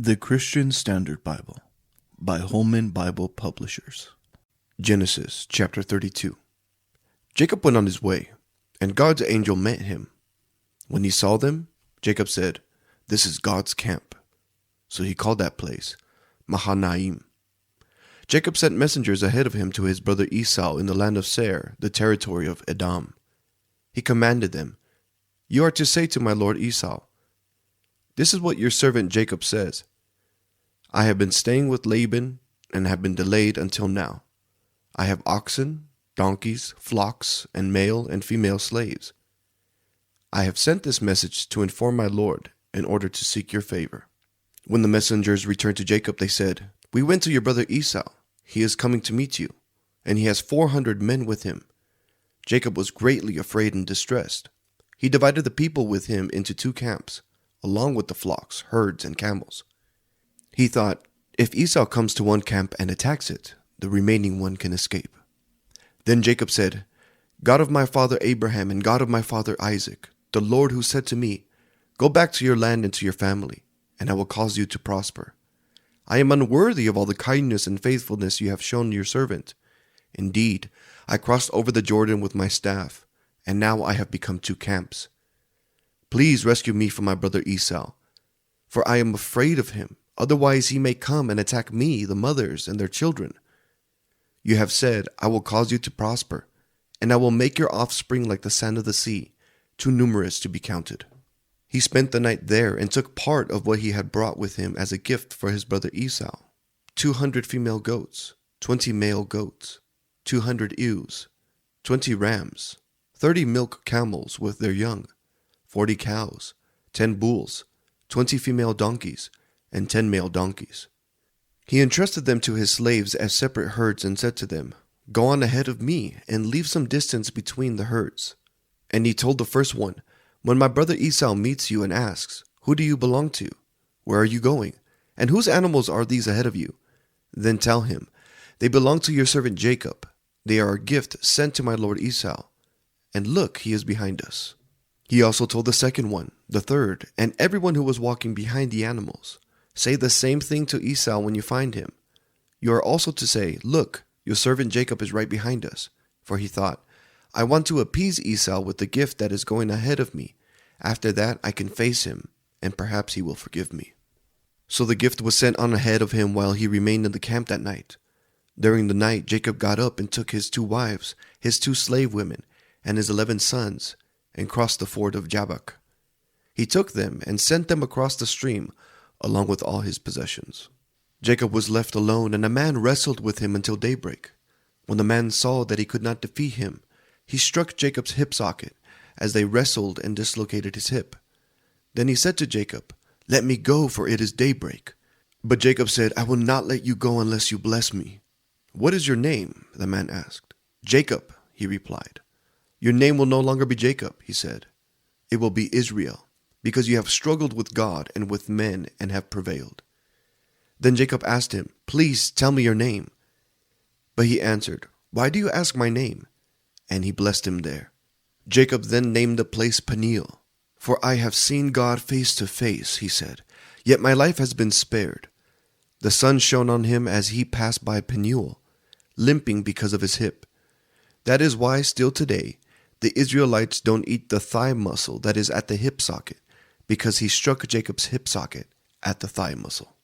The Christian Standard Bible by Holman Bible Publishers. Genesis chapter 32. Jacob went on his way, and God's angel met him. When he saw them, Jacob said, "This is God's camp." So he called that place Mahanaim. Jacob sent messengers ahead of him to his brother Esau in the land of Seir, the territory of Edom. He commanded them, "You are to say to my lord Esau, 'This is what your servant Jacob says. I have been staying with Laban and have been delayed until now. I have oxen, donkeys, flocks, and male and female slaves. I have sent this message to inform my lord in order to seek your favor." When the messengers returned to Jacob, they said, "We went to your brother Esau. He is coming to meet you, and he has 400 men with him." Jacob was greatly afraid and distressed. He divided the people with him into 2 camps, along with the flocks, herds, and camels. He thought, if Esau comes to one camp and attacks it, the remaining one can escape. Then Jacob said, "God of my father Abraham and God of my father Isaac, the Lord who said to me, 'Go back to your land and to your family, and I will cause you to prosper.' I am unworthy of all the kindness and faithfulness you have shown your servant. Indeed, I crossed over the Jordan with my staff, and now I have become 2 camps. Please rescue me from my brother Esau, for I am afraid of him. Otherwise he may come and attack me, the mothers, and their children. You have said, 'I will cause you to prosper, and I will make your offspring like the sand of the sea, too numerous to be counted.'" He spent the night there and took part of what he had brought with him as a gift for his brother Esau: 200 female goats, 20 male goats, 200 ewes, 20 rams, 30 milk camels with their young, 40 cows, 10 bulls, 20 female donkeys, and 10 male donkeys. He entrusted them to his slaves as separate herds and said to them, "Go on ahead of me and leave some distance between the herds." And he told the first one, "When my brother Esau meets you and asks, 'Who do you belong to? Where are you going? And whose animals are these ahead of you?' then tell him, 'They belong to your servant Jacob. They are a gift sent to my lord Esau. And look, he is behind us.'" He also told the second one, the third, and everyone who was walking behind the animals, "Say the same thing to Esau when you find him. You are also to say, 'Look, your servant Jacob is right behind us.'" For he thought, "I want to appease Esau with the gift that is going ahead of me. After that I can face him, and perhaps he will forgive me." So the gift was sent on ahead of him while he remained in the camp that night. During the night Jacob got up and took his 2 wives, his 2 slave women, and his 11 sons, and crossed the ford of Jabbok. He took them and sent them across the stream, along with all his possessions. Jacob was left alone, and a man wrestled with him until daybreak. When the man saw that he could not defeat him, he struck Jacob's hip socket as they wrestled and dislocated his hip. Then he said to Jacob, "Let me go, for it is daybreak." But Jacob said, "I will not let you go unless you bless me." "What is your name?" the man asked. "Jacob," he replied. "Your name will no longer be Jacob," he said. "It will be Israel, because you have struggled with God and with men and have prevailed." Then Jacob asked him, "Please tell me your name." But he answered, "Why do you ask my name?" And he blessed him there. Jacob then named the place Peniel. "For I have seen God face to face," he said, "yet my life has been spared." The sun shone on him as he passed by Peniel, limping because of his hip. That is why still today the Israelites don't eat the thigh muscle that is at the hip socket, because he struck Jacob's hip socket at the thigh muscle.